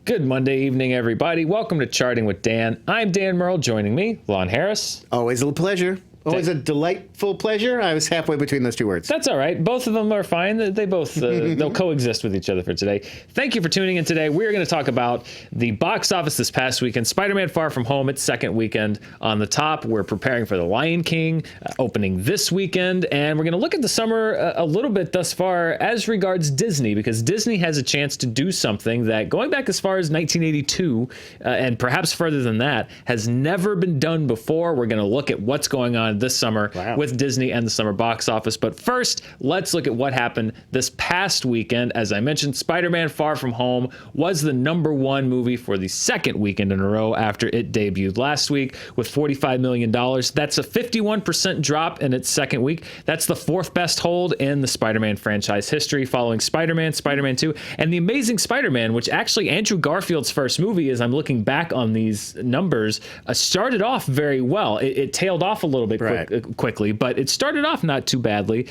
Good Monday evening, everybody. Welcome to Charting with Dan. I'm Dan Murrell. Joining me, Lon Harris. Always a pleasure. Always a delightful pleasure. I was halfway between those two words. That's all right. Both of them are fine. They both they'll coexist with each other for today. Thank you for tuning in today. We're going to talk about the box office this past weekend. Spider-Man: Far From Home, its second weekend on the top. We're preparing for The Lion King opening this weekend, and we're going to look at the summer a little bit thus far as regards Disney, because Disney has a chance to do something that, going back as far as 1982 and perhaps further than that, has never been done before. We're going to look at what's going on this summer with Disney and the summer box office. But first, let's look at what happened this past weekend. As I mentioned, Spider-Man: Far From Home was the #1 movie for the second weekend in a row after it debuted last week with $45 million. That's a 51% drop in its second week. That's the fourth best hold in the Spider-Man franchise history, following Spider-Man, Spider-Man 2, and The Amazing Spider-Man, which actually Andrew Garfield's first movie, as I'm looking back on these numbers, started off very well. It tailed off a little bit quickly, but it started off not too badly.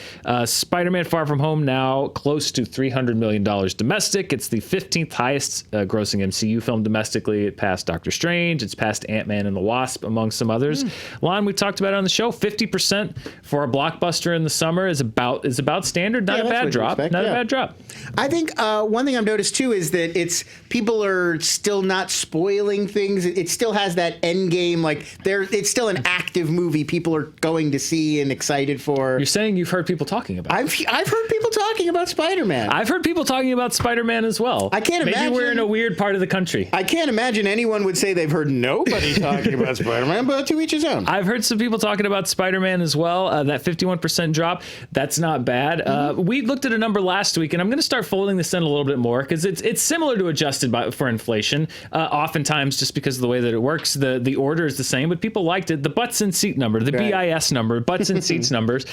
Spider-Man: Far From Home now close to $300 million domestic. It's the 15th highest grossing MCU film domestically. It passed Doctor Strange. It's passed Ant-Man and the Wasp, among some others. Lon, we talked about it on the show. 50% for a blockbuster in the summer is about standard. Not a bad drop. Not a bad drop. I think one thing I've noticed too is that people are still not spoiling things. It still has that end game, it's still an active movie people are going to see and excited for. You're saying you've heard people talking about it. I've heard people talking about Spider-Man. I've heard people talking about Spider-Man as well. I can't imagine. Maybe we're in a weird part of the country. I can't imagine anyone would say they've heard nobody talking about Spider-Man, but to each his own. I've heard some people talking about Spider-Man as well. That 51% drop, that's not bad. We looked at a number last week, and I'm going to start folding this in a little bit more because it's similar to adjusted for inflation. Oftentimes, just because of the way that it works, the order is the same, but people liked it. The butts in seat number, the BIS number, butts and seats numbers,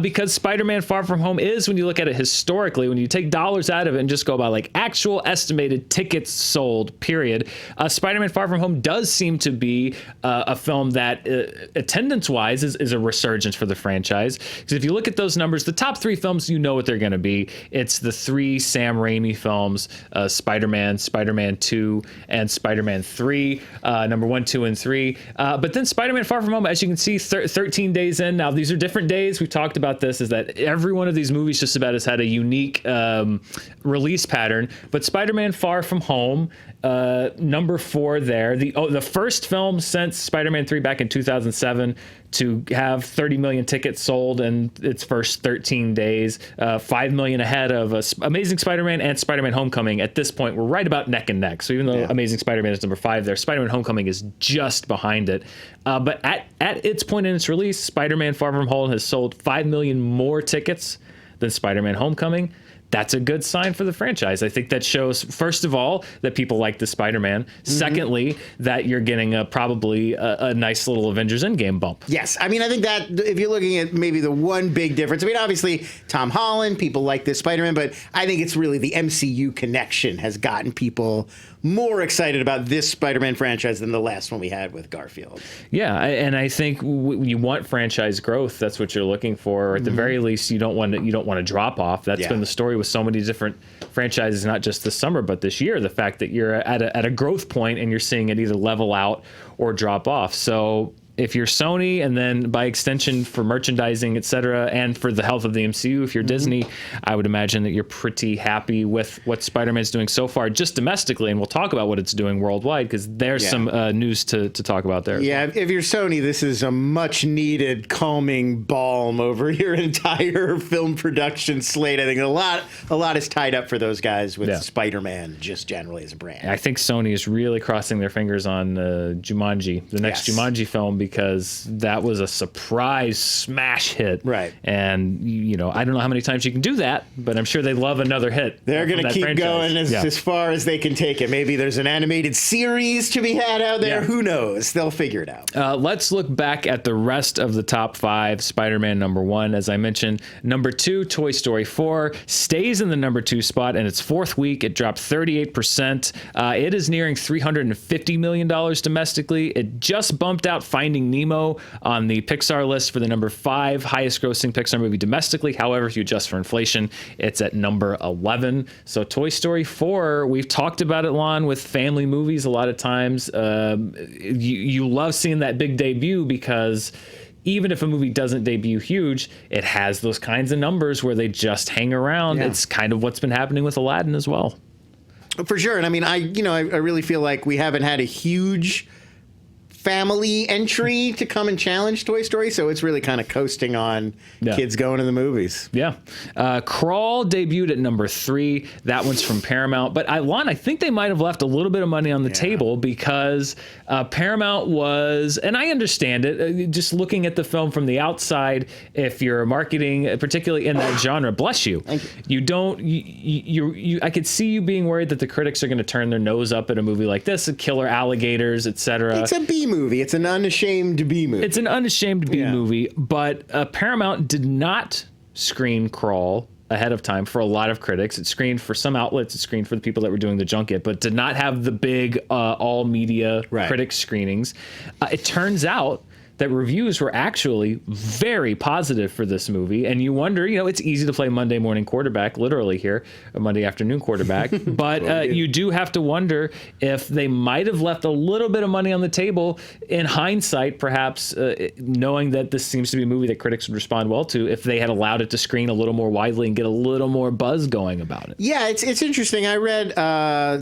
because Spider-Man: Far From Home is, when you look at it historically, when you take dollars out of it and just go by actual estimated tickets sold, period, Spider-Man: Far From Home does seem to be a film that attendance-wise is a resurgence for the franchise. Because if you look at those numbers, the top three films, you know what they're going to be. It's the three Sam Raimi films, Spider-Man, Spider-Man 2, and Spider-Man 3, number 1, 2, and 3. But then Spider-Man: Far From Home, as you can see, 13 days in. Now, these are different days. We've talked about this, is that every one of these movies just about has had a unique release pattern. But Spider-Man: Far From Home, number 4 there. The first film since Spider-Man 3 back in 2007 to have 30 million tickets sold in its first 13 days, 5 million ahead of Amazing Spider-Man and Spider-Man: Homecoming. At this point, we're right about neck and neck. So even though Amazing Spider-Man is number 5 there, Spider-Man: Homecoming is just behind it. But at its point in its release, Spider-Man: Far From Home has sold 5 million more tickets than Spider-Man: Homecoming. That's a good sign for the franchise. I think that shows, first of all, that people like the Spider-Man. Secondly, that you're getting probably a nice little Avengers Endgame bump. Yes. I mean, I think that if you're looking at maybe the one big difference, I mean, obviously, Tom Holland, people like this Spider-Man, but I think it's really the MCU connection has gotten people more excited about this Spider-Man franchise than the last one we had with Garfield. Yeah, and I think you want franchise growth. That's what you're looking for. Or at the very least, you don't want to drop off. That's been the story with so many different franchises, not just this summer, but this year. The fact that you're at a growth point and you're seeing it either level out or drop off. So if you're Sony, and then by extension for merchandising, et cetera, and for the health of the MCU, if you're Disney, I would imagine that you're pretty happy with what Spider-Man's doing so far, just domestically, and we'll talk about what it's doing worldwide, because there's some news to talk about there. Yeah, if you're Sony, this is a much-needed calming balm over your entire film production slate. I think a lot is tied up for those guys with Spider-Man, just generally as a brand. I think Sony is really crossing their fingers on Jumanji, the next Jumanji film, because that was a surprise smash hit. Right. And, I don't know how many times you can do that, but I'm sure they love another hit. They're going to keep going as far as they can take it. Maybe there's an animated series to be had out there. Yeah. Who knows? They'll figure it out. Let's look back at the rest of the top 5. Spider-Man number 1, as I mentioned. Number 2, Toy Story 4, stays in the number 2 spot in its 4th week. It dropped 38%. It is nearing $350 million domestically. It just bumped out Finding Finding Nemo on the Pixar list for the number 5 highest grossing Pixar movie domestically. However, if you adjust for inflation, it's at number 11. So Toy Story 4, we've talked about it, Lon, with family movies a lot of times. You love seeing that big debut because even if a movie doesn't debut huge, it has those kinds of numbers where they just hang around. Yeah. It's kind of what's been happening with Aladdin as well. For sure. And I mean, I really feel like we haven't had a huge family entry to come and challenge Toy Story, so it's really kind of coasting on kids going to the movies. Yeah. Crawl debuted at number 3. That one's from Paramount. But Lon, I think they might have left a little bit of money on the table because Paramount was, and I understand it, just looking at the film from the outside, if you're marketing, particularly in that genre, bless you, you don't, I could see you being worried that the critics are going to turn their nose up at a movie like this, killer alligators, etc. It's a B movie. It's an unashamed B movie. It's an unashamed B movie, but Paramount did not screen Crawl ahead of time for a lot of critics. It screened for some outlets. It screened for the people that were doing the junket, but did not have the big all media critic screenings. It turns out that reviews were actually very positive for this movie. And you wonder, it's easy to play Monday morning quarterback, literally here, a Monday afternoon quarterback. But you do have to wonder if they might have left a little bit of money on the table in hindsight, perhaps knowing that this seems to be a movie that critics would respond well to, if they had allowed it to screen a little more widely and get a little more buzz going about it. Yeah, it's interesting. I read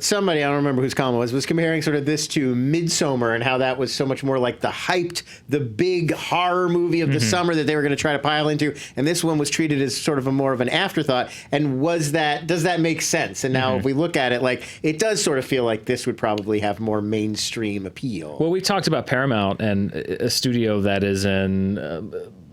somebody, I don't remember whose column it was comparing sort of this to Midsommar and how that was so much more like the big horror movie of the summer that they were going to try to pile into, and this one was treated as sort of more of an afterthought. And does that make sense? And now if we look at it, like, it does sort of feel like this would probably have more mainstream appeal. Well, we talked about Paramount and a studio that is in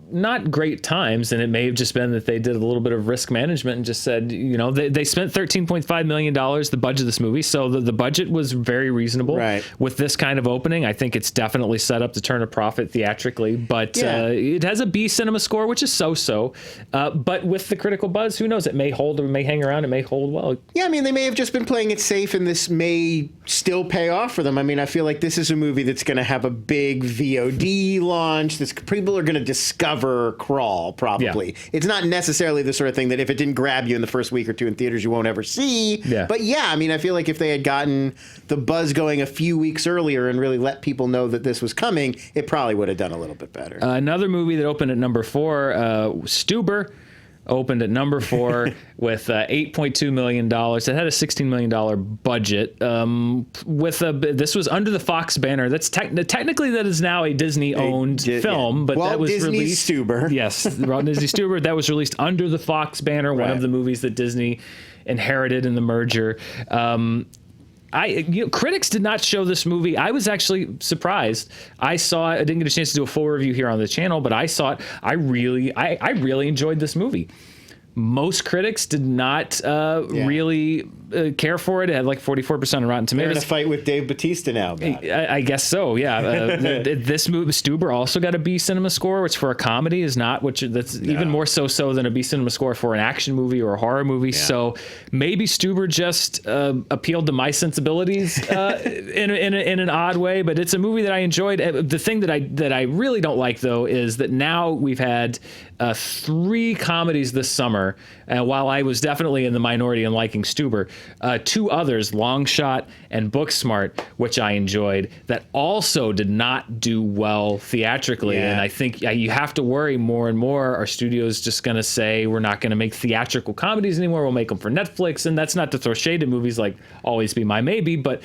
not great times, and it may have just been that they did a little bit of risk management and just said, they spent $13.5 million, the budget of this movie, so the budget was very reasonable. Right. With this kind of opening, I think it's definitely set up to turn a profit theatrically, but it has a B cinema score, which is so-so, but with the critical buzz, who knows, it may hold or it may hang around, it may hold well. Yeah, I mean, they may have just been playing it safe, and this may still pay off for them. I mean, I feel like this is a movie that's going to have a big VOD launch. People are going to discover Crawl, probably. Yeah. It's not necessarily the sort of thing that if it didn't grab you in the first week or two in theaters, you won't ever see. Yeah. But yeah, I mean, I feel like if they had gotten the buzz going a few weeks earlier and really let people know that this was coming, it probably would have done a little bit better. Another movie that opened at number 4, Stuber, opened at number 4 with $8.2 million. It had a $16 million budget. This was under the Fox banner. That's technically that is now a Disney-owned film, but Walt that was Disney released. Stuber. Yes, Walt Disney Stuber. That was released under the Fox banner. One of the movies that Disney inherited in the merger. Critics did not show this movie. I was actually surprised. I didn't get a chance to do a full review here on the channel, but I saw it. I really enjoyed this movie. Most critics did not really care for it. It had like 44% on Rotten Tomatoes. They're in a fight with Dave Bautista now about it. I guess so, yeah. This movie, Stuber, also got a B cinema score, which for a comedy is not, that's even more so than a B cinema score for an action movie or a horror movie. Yeah. So maybe Stuber just appealed to my sensibilities in an odd way, but it's a movie that I enjoyed. The thing that I really don't like, though, is that now we've had 3 comedies this summer, and while I was definitely in the minority in liking Stuber, 2 others, Long Shot and Booksmart, which I enjoyed, that also did not do well theatrically. And I think you have to worry more and more. Are studios just going to say, we're not going to make theatrical comedies anymore, we'll make them for Netflix? And that's not to throw shade at movies like Always Be My Maybe, but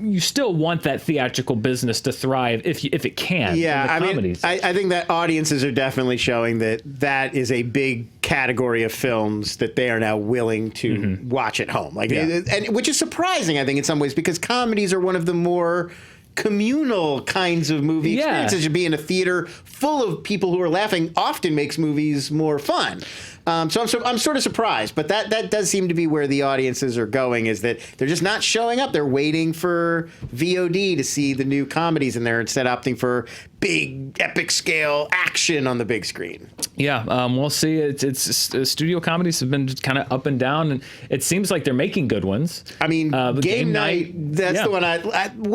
you still want that theatrical business to thrive if it can. Yeah, I mean, I think that audiences are definitely showing that is a big category of films that they are now willing to watch at home. And which is surprising, I think, in some ways, because comedies are one of the more communal kinds of movie experiences. To be in a theater full of people who are laughing often makes movies more fun. So I'm sort of surprised, but that does seem to be where the audiences are going, is that they're just not showing up. They're waiting for VOD to see the new comedies, and they're instead opting for big epic scale action on the big screen. Yeah, we'll see. It's studio comedies have been kind of up and down, and it seems like they're making good ones. I mean, Game Night, that's the one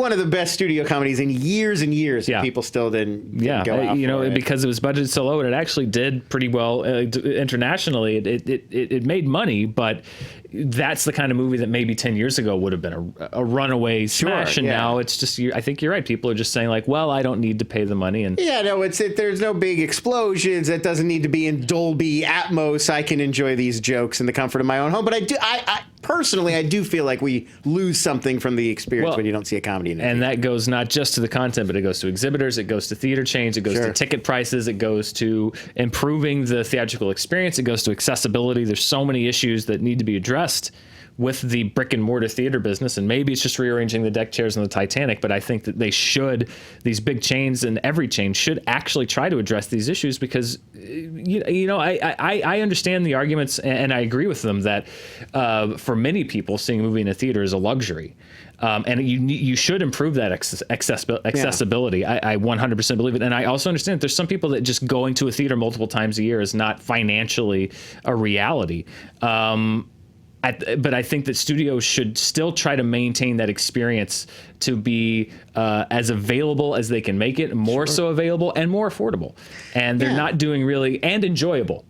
one of the best studio comedies in years and years. Yeah. And people still didn't go out for it. Because it was budgeted so low, and it actually did pretty well internationally. It made money, but that's the kind of movie that maybe 10 years ago would have been a runaway smash, and now it's just, I think you're right. People are just saying like, well, I don't need to pay the money. And there's no big explosions. It doesn't need to be in Dolby Atmos. I can enjoy these jokes in the comfort of my own home. But I personally do feel like we lose something from the experience when you don't see a comedy in it. And that goes not just to the content, but it goes to exhibitors, it goes to theater chains, it goes to ticket prices, it goes to improving the theatrical experience, it goes to accessibility. There's so many issues that need to be addressed with the brick and mortar theater business, and maybe it's just rearranging the deck chairs on the Titanic, but I think that these big chains, and every chain should actually try to address these issues, because I understand the arguments, and I agree with them that for many people, seeing a movie in a theater is a luxury. And you should improve that accessibility. Yeah. I 100% believe it. And I also understand that there's some people that just going to a theater multiple times a year is not financially a reality. But I think that studios should still try to maintain that experience to be as available as they can make it, more so available and more affordable. And they're not doing really, and enjoyable.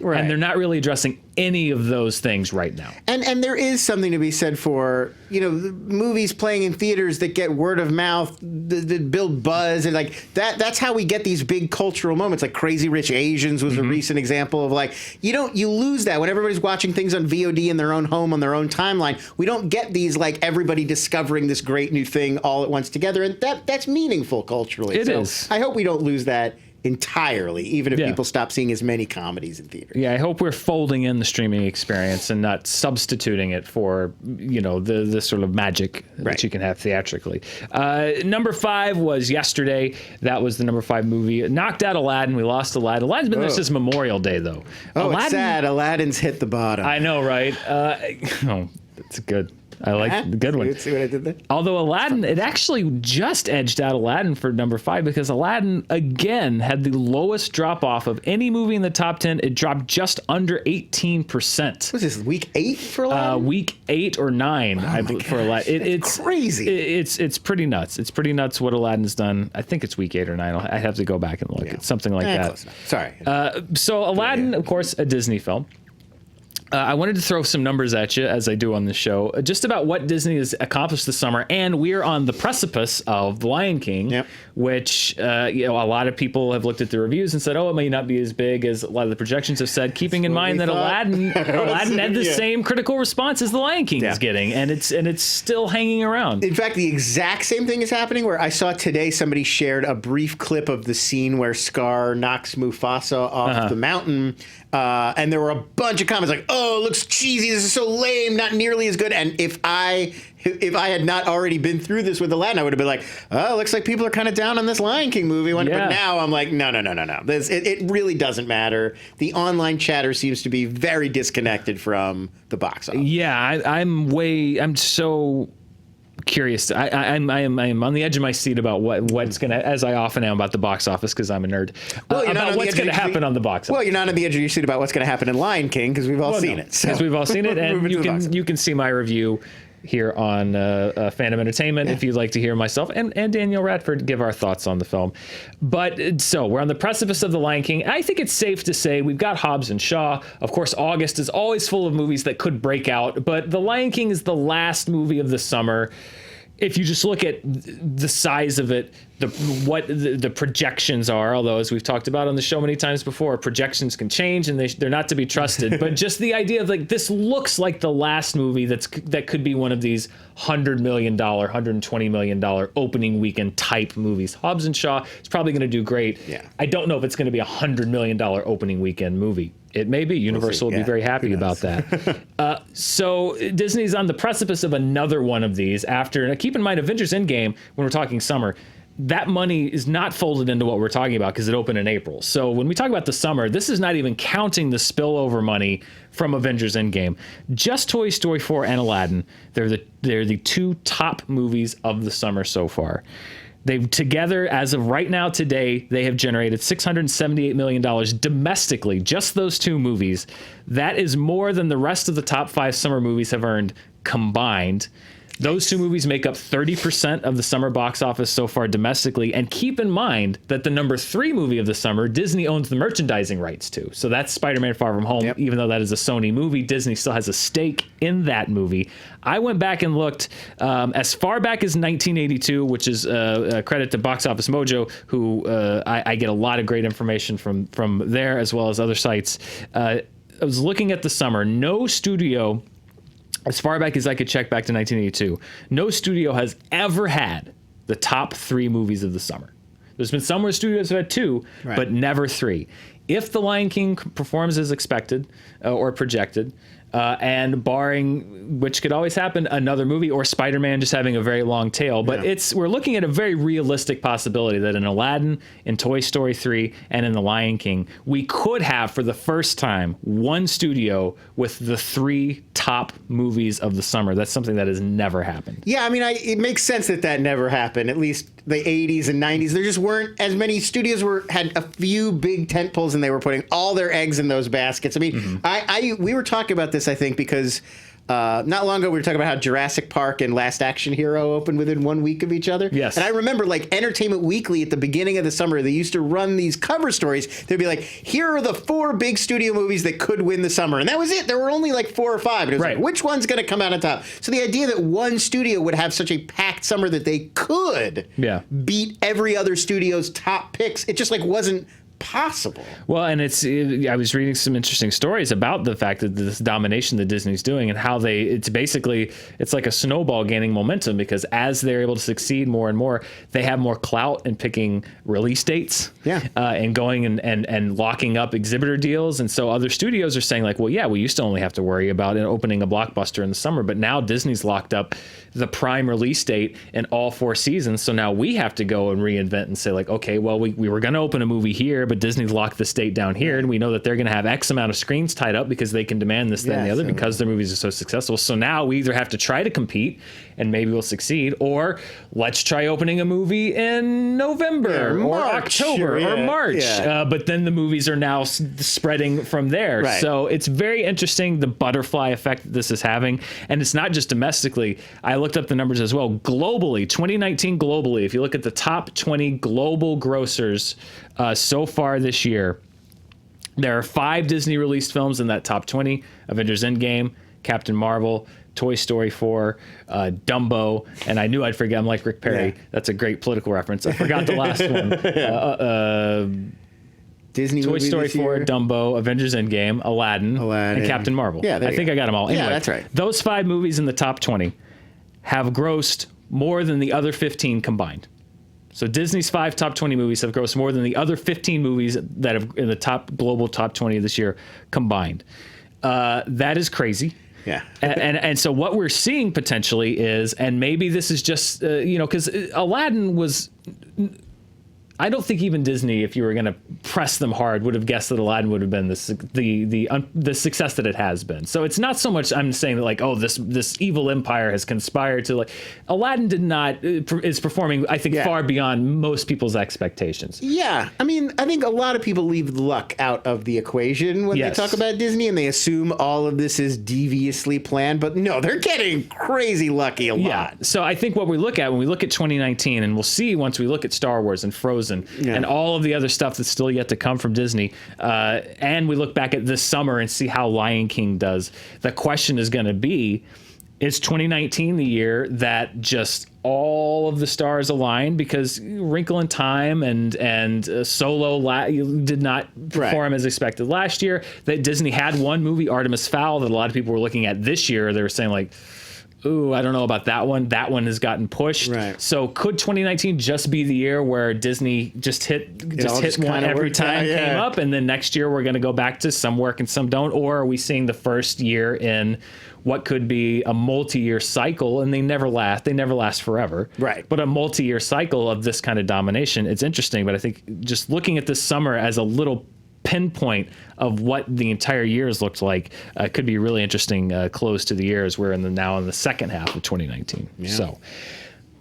Right. And they're not really addressing any of those things right now. And there is something to be said for, movies playing in theaters that get word of mouth, that build buzz, and like that's how we get these big cultural moments. Like Crazy Rich Asians was a recent example of like, you lose that when everybody's watching things on VOD in their own home, on their own timeline. We don't get these like everybody discovering this great new thing all at once together, and that's meaningful culturally. It is. I hope we don't lose that entirely, even if people stop seeing as many comedies in theaters. Yeah, I hope we're folding in the streaming experience and not substituting it for, the sort of magic that you can have theatrically. Number 5 was yesterday. That was the number 5 movie. Knocked out Aladdin. We lost Aladdin. Aladdin's been there since Memorial Day, though. Aladdin, it's sad. Aladdin's hit the bottom. I know, right? That's good. I like the good one. See what I did there? Although Aladdin, it actually just edged out Aladdin for number 5, because Aladdin, again, had the lowest drop-off of any movie in the top 10. It dropped just under 18%. Was this week 8 for Aladdin? Week 8 or 9, I believe, for Aladdin. It's crazy. It's pretty nuts. It's pretty nuts what Aladdin's done. I think it's week 8 or 9. I have to go back and look. It's something like that. Close enough. Sorry. So Aladdin, of course, a Disney film. I wanted to throw some numbers at you, as I do on the show, just about what Disney has accomplished this summer. And we're on the precipice of The Lion King, which a lot of people have looked at the reviews and said, it may not be as big as a lot of the projections have said, keeping in mind that Aladdin had the same critical response as The Lion King is getting, and it's still hanging around. In fact, the exact same thing is happening, where I saw today somebody shared a brief clip of the scene where Scar knocks Mufasa off the mountain, and there were a bunch of comments like, it looks cheesy, this is so lame, not nearly as good. And if I had not already been through this with Aladdin, I would have been like, it looks like people are kind of down on this Lion King movie. But now I'm like, no. It really doesn't matter. The online chatter seems to be very disconnected from the box office. Yeah, I'm so curious. I am on the edge of my seat about what's going to, as I often am about the box office, because I'm a nerd, about what's going to happen on the box office. Well, you're not on the edge of your seat about what's going to happen in Lion King, because we've all seen it. Because we've all seen it, and you can see my review here on Fandom Entertainment if you'd like to hear myself and Daniel Radford give our thoughts on the film. But so we're on the precipice of The Lion King. I think it's safe to say we've got Hobbs and Shaw. Of course, August is always full of movies that could break out, but The Lion King is the last movie of the summer. If you just look at the size of it, what the projections are, although as we've talked about on the show many times before, projections can change and they're not to be trusted. But just the idea of like, this looks like the last movie that could be one of these $100 million, $120 million opening weekend type movies. Hobbs and Shaw is probably going to do great. Yeah. I don't know if it's going to be a $100 million opening weekend movie. It may be. Universal will be very happy about that. So Disney's on the precipice of another one of these after, now keep in mind, Avengers Endgame, when we're talking summer, that money is not folded into what we're talking about because it opened in April. So when we talk about the summer, this is not even counting the spillover money from Avengers Endgame. Just Toy Story 4 and Aladdin, they're the two top movies of the summer so far. They've together, as of right now today, they have generated $678 million domestically, just those two movies. That is more than the rest of the top 5 summer movies have earned combined. Those two movies make up 30% of the summer box office so far domestically. And keep in mind that the number 3 movie of the summer, Disney owns the merchandising rights to. So that's Spider-Man Far From Home. Yep. Even though that is a Sony movie, Disney still has a stake in that movie. I went back and looked as far back as 1982, which is a credit to Box Office Mojo, who I get a lot of great information from there as well as other sites. I was looking at the summer. No studio, as far back as I could check back to 1982, no studio has ever had the top 3 movies of the summer. There's been some where studios have had 2, right, but never 3. If The Lion King performs as expected or projected, and barring, which could always happen, another movie or Spider-Man just having a very long tail. But we're looking at a very realistic possibility that in Aladdin, in Toy Story 3, and in The Lion King, we could have, for the first time, one studio with the 3 top movies of the summer. That's something that has never happened. Yeah, I mean, it makes sense that never happened. At least the 80s and 90s, there just weren't as many studios had a few big tentpoles, and they were putting all their eggs in those baskets. I mean, we were talking about this, I think, because not long ago we were talking about how Jurassic Park and Last Action Hero opened within 1 week of each other. Yes. And I remember, like, Entertainment Weekly at the beginning of the summer, they used to run these cover stories. They'd be like, here are the 4 big studio movies that could win the summer. And that was it. There were only like 4 or 5. And it was like, which one's going to come out on top? So the idea that one studio would have such a packed summer that they could beat every other studio's top picks, it just like wasn't possible. Well, and I was reading some interesting stories about the fact that this domination that Disney's doing and how it's like a snowball gaining momentum, because as they're able to succeed more and more, they have more clout in picking release dates and going and locking up exhibitor deals. And so other studios are saying like, well, yeah, we used to only have to worry about opening a Blockbuster in the summer, but now Disney's locked up the prime release date in all 4 seasons. So now we have to go and reinvent and say like, okay, well, we were going to open a movie here, but Disney locked the date down here, and we know that they're going to have X amount of screens tied up because they can demand this, that, and the other because their movies are so successful. So now we either have to try to compete, and maybe we'll succeed, or let's try opening a movie in November or October or March. But then the movies are now spreading from there. Right. So it's very interesting, the butterfly effect that this is having. And it's not just domestically. I looked up the numbers as well. Globally, 2019 globally, if you look at the top 20 global grossers so far this year, there are 5 Disney released films in that top 20: Avengers Endgame, Captain Marvel, Toy Story 4, Dumbo, and I knew I'd forget. I'm like Rick Perry. Yeah. That's a great political reference. I forgot the last one. Disney Toy Story 4, Dumbo, Avengers Endgame, Aladdin, and Captain Marvel. Yeah, I think I got them all. Anyway, yeah, that's right. Those 5 movies in the top 20 have grossed more than the other 15 combined. So Disney's 5 top 20 movies have grossed more than the other 15 movies that have in the global top 20 this year combined. That is crazy. Yeah. and so what we're seeing potentially is, and maybe this is just, because Aladdin was, I don't think even Disney, if you were going to press them hard, would have guessed that Aladdin would have been the success that it has been. So it's not so much I'm saying that like, oh, this evil empire has conspired to like. Aladdin is performing, I think, far beyond most people's expectations. Yeah, I mean, I think a lot of people leave luck out of the equation when they talk about Disney, and they assume all of this is deviously planned. But no, they're getting crazy lucky a lot. Yeah. So I think what we look at when we look at 2019, and we'll see once we look at Star Wars and Frozen. And all of the other stuff that's still yet to come from Disney, and we look back at this summer and see how Lion King does. The question is going to be, is 2019 the year that just all of the stars align? Because Wrinkle in Time and Solo did not perform as expected last year. That Disney had one movie, Artemis Fowl, that a lot of people were looking at this year. They were saying like, ooh, I don't know about that one. That one has gotten pushed. Right. So could 2019 just be the year where Disney just hit one every time came up, and then next year we're going to go back to some work and some don't? Or are we seeing the first year in what could be a multi-year cycle, and they never last forever. Right. But a multi-year cycle of this kind of domination, it's interesting. But I think just looking at this summer as a little pinpoint of what the entire year has looked like could be a really interesting close to the year as we're now in the second half of 2019. Yeah. So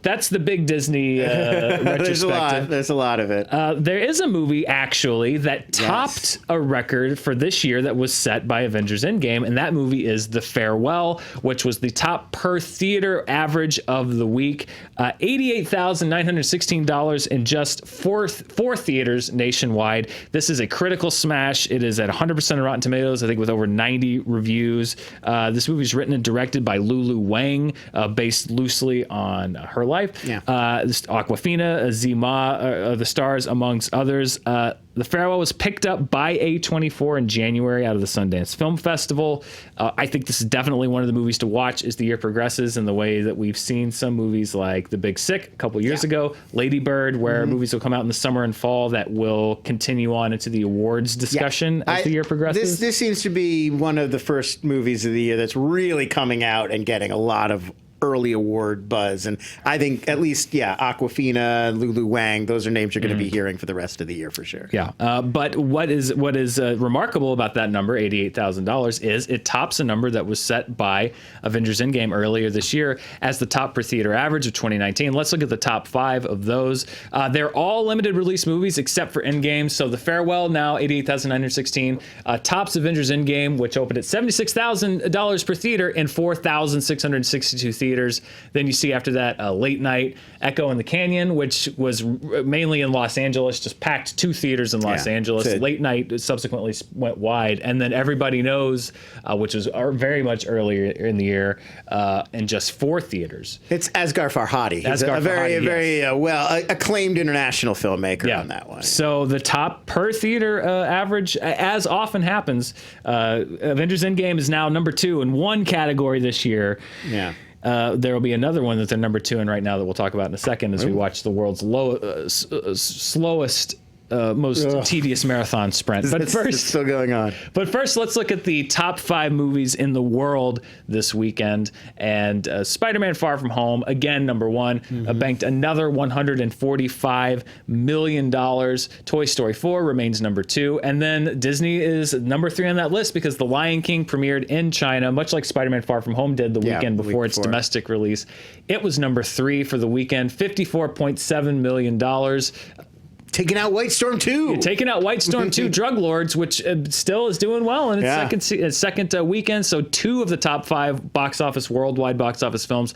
that's the big Disney retrospective. There's a lot of it. There is a movie, actually, that topped a record for this year that was set by Avengers Endgame, and that movie is The Farewell, which was the top per theater average of the week. $88,916 in just four theaters nationwide. This is a critical smash. It is at 100% of Rotten Tomatoes, I think, with over 90 reviews. This movie is written and directed by Lulu Wang, based loosely on her life. Yeah. Awkwafina, Zima, the stars, amongst others. The Farewell was picked up by A24 in January out of the Sundance Film Festival. I think this is definitely one of the movies to watch as the year progresses, in the way that we've seen some movies like The Big Sick a couple years ago, Lady Bird, where movies will come out in the summer and fall that will continue on into the awards discussion as the year progresses. This seems to be one of the first movies of the year that's really coming out and getting a lot of early award buzz, and I think at least Awkwafina, Lulu Wang, those are names you're going to be hearing for the rest of the year for sure. But what is remarkable about that number, $88,000, is it tops a number that was set by Avengers Endgame earlier this year as the top per theater average of 2019. Let's look at the top 5 of those. They're all limited release movies except for Endgame. So The Farewell, now $88,916, tops Avengers Endgame, which opened at $76,000 per theater in 4,662 theaters. Then you see after that Late Night, Echo in the Canyon, which was mainly in Los Angeles, just packed 2 theaters in Los Angeles. Late Night subsequently went wide. And then Everybody Knows, which was very much earlier in the year, in just 4 theaters. It's Asghar Farhadi. He's a very well acclaimed international filmmaker on that one. So the top per theater average, as often happens, Avengers Endgame is now number 2 in one category this year. Yeah. There will be another one that they're number 2 in right now that we'll talk about in a second as we watch the world's slowest, most tedious marathon sprint. But first, it's still going on. But first, let's look at the top 5 movies in the world this weekend. And Spider-Man: Far From Home, again, number 1, banked another $145 million. Toy Story 4 remains number 2. And then Disney is number 3 on that list because The Lion King premiered in China, much like Spider-Man: Far From Home did the weekend before its domestic release. It was number 3 for the weekend, $54.7 million. Taking out White Storm 2. Taking out White Storm 2, Drug Lords, which still is doing well in its second weekend. So 2 of the top 5 worldwide box office films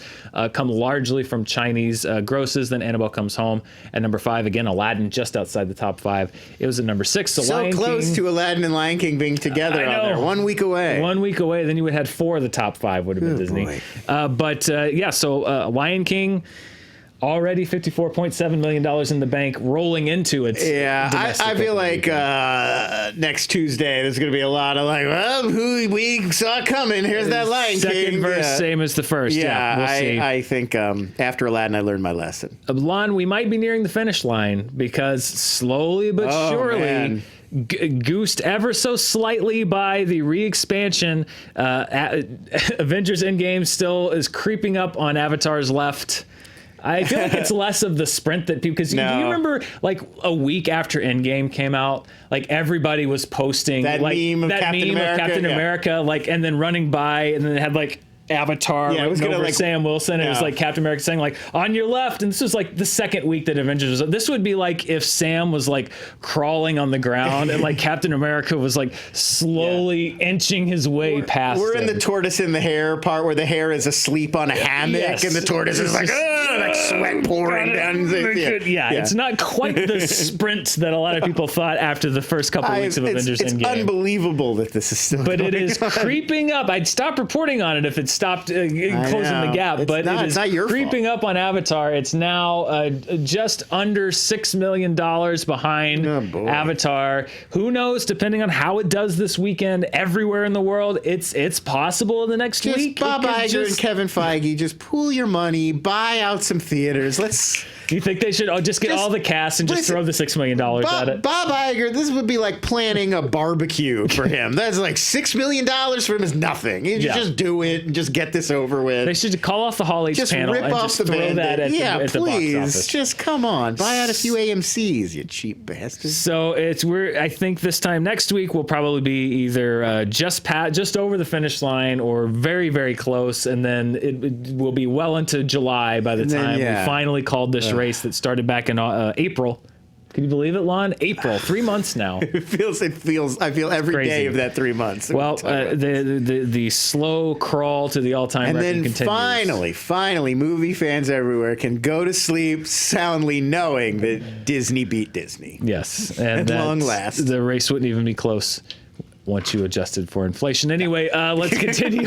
come largely from Chinese grosses. Then Annabelle Comes Home at number 5. Again, Aladdin just outside the top 5. It was at number 6. So close to Aladdin and Lion King being together on there. 1 week away. 1 week away. Then you would have had 4 of the top 5 would have been Disney. So Lion King, already $54.7 million in the bank, rolling into its I feel like next Tuesday there's going to be a lot of who we saw coming. Here's that Lion King. Second verse, same as the first. We'll see. I think after Aladdin, I learned my lesson. Lon, we might be nearing the finish line because slowly but surely, goosed ever so slightly by the re-expansion, Avengers Endgame still is creeping up on Avatar's left. I feel like it's less of the sprint that people, because do you remember like a week after Endgame came out, like everybody was posting that meme of Captain America, like, and then running by, and then it had like Avatar, it was gonna, Sam Wilson, and it was like Captain America saying like on your left, and this was like the second week that Avengers was. This would be like if Sam was like crawling on the ground and like Captain America was like slowly inching his way past. We're in the tortoise in the hare part where the hare is asleep on a hammock and the tortoise is like, like sweat pouring down. It's not quite the sprint that a lot of people thought after the first couple weeks of Avengers Endgame. It's unbelievable that this is still but going it is on. Creeping up. I'd stop reporting on it if it stopped closing the gap. But it is not your creeping fault. up on Avatar. It's now just under $6 million behind Avatar. Who knows? Depending on how it does this weekend, everywhere in the world, it's possible in the next week. Bob Iger and Kevin Feige, just pool your money, buy out some theaters. You think they should just get all the cast and just throw the $6 million at it? Bob Iger, this would be like planning a barbecue for him. That's like $6 million for him is nothing. You just do it and just get this over with. They should call off the Hall H panel rip and off just the throw that at, please. the box office. Just come on, buy out a few AMCs, you cheap bastard. So I think this time next week will probably be either just over the finish line or very, very close, and then it will be well into July by the time we finally called this race that started back in April. Can you believe it, Lon? April, 3 months now. It feels. I feel every day of that 3 months. Well, the slow crawl to the all-time record continues. And then finally, movie fans everywhere can go to sleep soundly knowing that Disney beat Disney. Yes, and at long last, the race wouldn't even be close once you adjusted for inflation. Anyway, let's continue.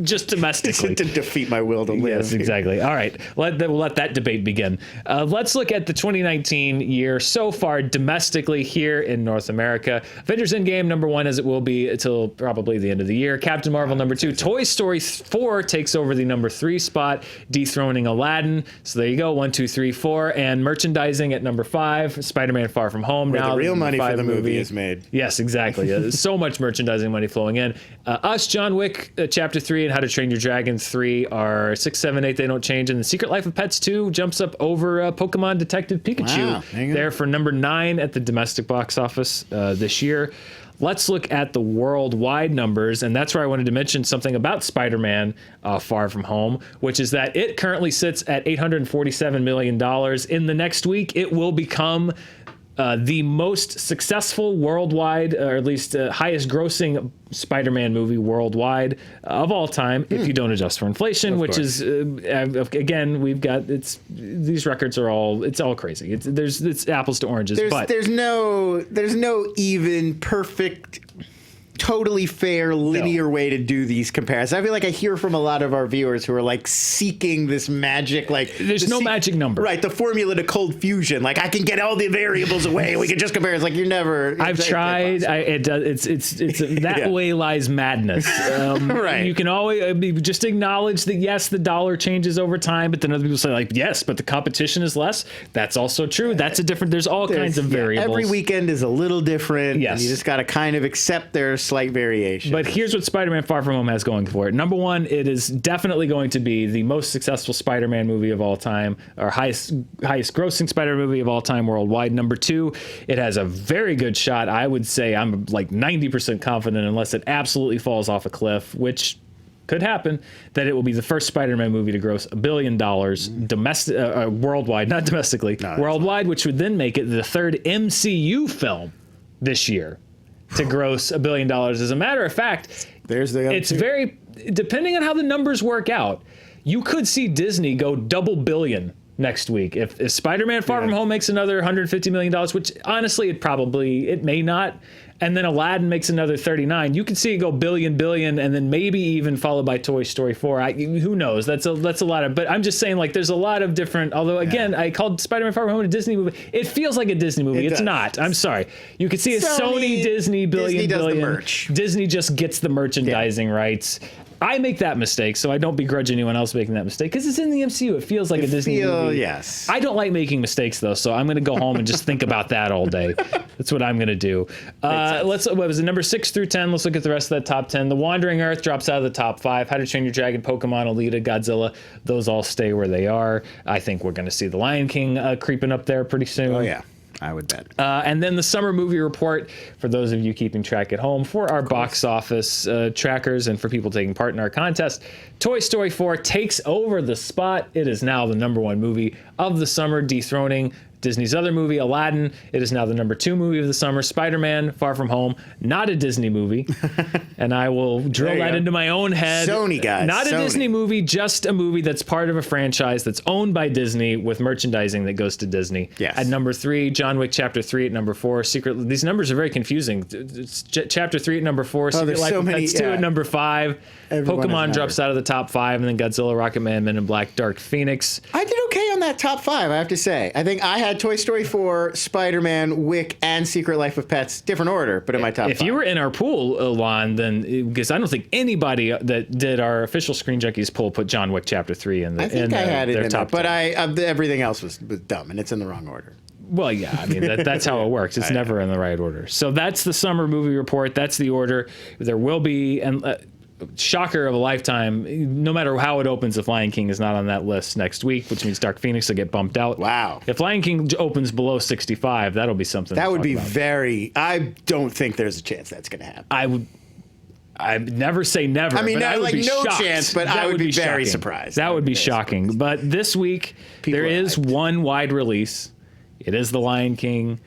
Just domestically. To defeat my will to live. Yes, exactly. All right. We'll let that debate begin. Let's look at the 2019 year so far domestically here in North America. Avengers Endgame, number 1, as it will be until probably the end of the year. Captain Marvel, number 2. Toy Story 4 takes over the number 3 spot, dethroning Aladdin. So there you go. 1, 2, 3, 4. And merchandising at number 5, Spider-Man Far From Home. Where now the real money for the movie is made. Yes, exactly. So much merchandising money flowing in. Us, John Wick, Chapter 3 and How to Train Your Dragon 3 are 6, 7, 8. They don't change. And The Secret Life of Pets 2 jumps up over Pokemon Detective Pikachu. Wow, there for number 9 at the domestic box office this year. Let's look at the worldwide numbers, and that's where I wanted to mention something about Spider-Man Far From Home, which is that it currently sits at $847 million. In the next week, it will become the most successful worldwide, or at least highest grossing Spider-Man movie worldwide of all time, if you don't adjust for inflation, which is, again, these records are all crazy. It's apples to oranges. There's no even perfect, totally fair, linear way to do these comparisons. I feel like I hear from a lot of our viewers who are like seeking this magic, like there's no magic number, right? The formula to cold fusion, like I can get all the variables away. We can just compare. It's like you're never. I've tried. It's that way lies madness. Right. You can always just acknowledge that yes, the dollar changes over time, but then other people say like yes, but the competition is less. That's also true. That's a different. There's all kinds of variables. Every weekend is a little different. Yes. And you just got to kind of accept there's slight variation. But here's what Spider-Man Far From Home has going for it. Number 1, it is definitely going to be the most successful Spider-Man movie of all time, or highest grossing Spider-Man movie of all time worldwide. Number 2, it has a very good shot. I would say I'm like 90% confident, unless it absolutely falls off a cliff, which could happen, that it will be the first Spider-Man movie to gross $1 billion worldwide, not domestically, worldwide, which would then make it the 3rd MCU film this year to gross $1 billion. As a matter of fact, it's very, depending on how the numbers work out, you could see Disney go double billion next week. If Spider-Man Far From Home makes another $150 million, which honestly it may not, and then Aladdin makes another 39, you could see it go billion, and then maybe even followed by Toy Story 4. Who knows? That's a lot of, but I'm just saying, like, there's a lot of different, although again, I called Spider-Man Far From Home a Disney movie. It feels like a Disney movie. It's not. I'm sorry. You could see a Sony Disney billion. The merch. Disney just gets the merchandising rights. I make that mistake, so I don't begrudge anyone else making that mistake, because it's in the MCU. It feels like a Disney movie. Yes. I don't like making mistakes, though, so I'm going to go home and just think about that all day. That's what I'm going to do. What was it, number 6 through 10? Let's look at the rest of that top 10. The Wandering Earth drops out of the top 5. How to Train Your Dragon, Pokemon, Alita, Godzilla, those all stay where they are. I think we're going to see The Lion King creeping up there pretty soon. Oh, yeah. I would bet. And then the summer movie report, for those of you keeping track at home, for our box office trackers and for people taking part in our contest, Toy Story 4 takes over the spot. It is now the number 1 movie of the summer, dethroning Disney's other movie, Aladdin, it is now the number 2 movie of the summer. Spider-Man, Far From Home, not a Disney movie. And I will drill that into my own head. Sony, guys. Not a Sony. Disney movie, just a movie that's part of a franchise that's owned by Disney with merchandising that goes to Disney. Yes. At number 3, John Wick Chapter 3 at number 4. These numbers are very confusing. It's Chapter 3 at number 4. Secret there's Life so of many, Pets 2 at number 5. Everyone has Pokemon drops out of the top 5, and then Godzilla, Rocketman, Men in Black, Dark Phoenix. I did okay on that top 5, I have to say. I think I had Toy Story 4, Spider-Man, Wick, and Secret Life of Pets, different order, but in my top 5. If you were in our pool, Lon, then because I don't think anybody that did our official Screen Junkies poll put John Wick Chapter 3 in the I think I had it their in top there, but 10. everything else was dumb, and it's in the wrong order. Well, yeah, I mean, that's how it works. It's never in the right order. So that's the summer movie report. That's the order. There will be, and shocker of a lifetime, no matter how it opens, if Lion King is not on that list next week, which means Dark Phoenix will get bumped out. Wow. If Lion King opens below 65, that'll be something That to would talk be about. I don't think there's a chance that's going to happen. I'd never say never. I mean, but I would like be no shocked. chance, but That I would be very shocking. surprised. That would be shocking. But this week, People there are is hyped. one wide release. It is The Lion King.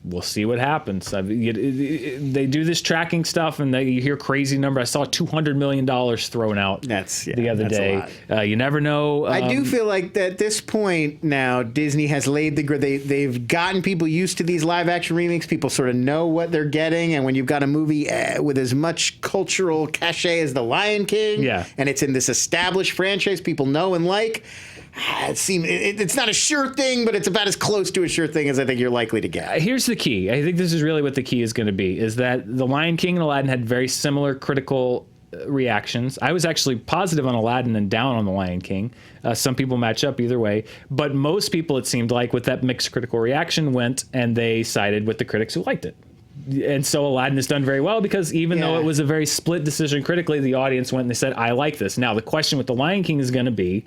We'll see what happens. They do this tracking stuff, and you hear crazy number. I saw $200 million thrown out the other day. You never know. I do feel like that at this point now, Disney has laid the grid. They've gotten people used to these live action remakes. People sort of know what they're getting, and when you've got a movie with as much cultural cachet as The Lion King, and it's in this established franchise people know and like. It's not a sure thing, but it's about as close to a sure thing as I think you're likely to get. Here's the key. I think this is really what the key is going to be, is that The Lion King and Aladdin had very similar critical reactions. I was actually positive on Aladdin and down on The Lion King. Some people match up either way, but most people, it seemed like, with that mixed critical reaction went and they sided with the critics who liked it. And so Aladdin has done very well because even though it was a very split decision critically, the audience went and they said, I like this. Now, the question with The Lion King is going to be,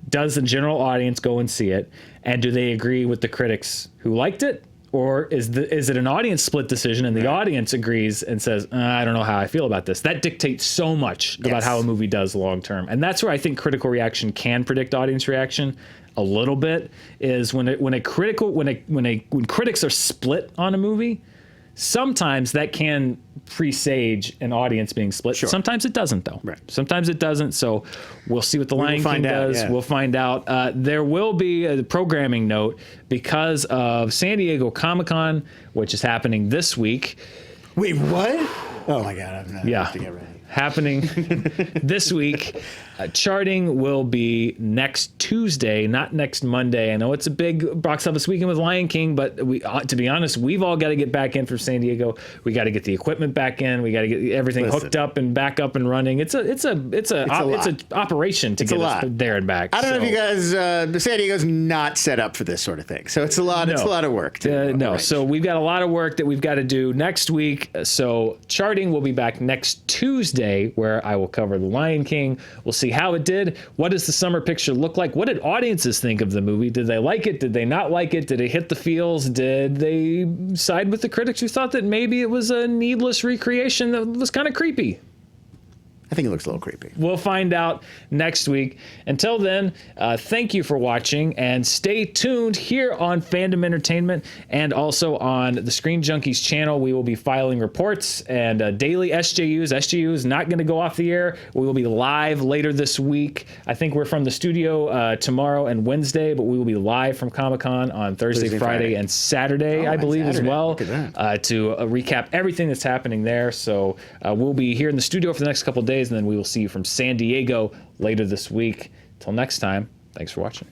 does the general audience go and see it, and do they agree with the critics who liked it, or is it an audience split decision and the audience agrees and says, I don't know how I feel about this? That dictates so much about how a movie does long term, and that's where I think critical reaction can predict audience reaction a little bit. Is when critics are split on a movie. Sometimes that can presage an audience being split. Sure. Sometimes it doesn't, though. Right. Sometimes it doesn't. So we'll see what The Lion King does. Yeah. We'll find out. There will be a programming note because of San Diego Comic-Con, which is happening this week. Wait, what? Oh my God! I have to get ready. Happening this week. Charting will be next Tuesday, not next Monday. I know it's a big box office weekend with Lion King, but to be honest, we've all got to get back in from San Diego. We got to get the equipment back in. We got to get everything hooked up and back up and running. It's an operation to get us there and back. I don't know if you guys, San Diego's not set up for this sort of thing, so it's a lot. It's a lot of work. So we've got a lot of work that we've got to do next week. So Charting will be back next Tuesday, where I will cover The Lion King. We'll see how it did. What does the summer picture look like? What did audiences think of the movie? Did they like it? Did they not like it? Did it hit the feels? Did they side with the critics who thought that maybe it was a needless recreation that was kind of creepy? I think it looks a little creepy. We'll find out next week. Until then, thank you for watching, and stay tuned here on Fandom Entertainment and also on the Screen Junkies channel. We will be filing reports and daily SJUs. SJU is not going to go off the air. We will be live later this week. I think we're from the studio tomorrow and Wednesday, but we will be live from Comic-Con on Thursday, Friday, and Saturday, I believe, as well, to recap everything that's happening there. So we'll be here in the studio for the next couple of days, and then we will see you from San Diego later this week. Till next time, thanks for watching.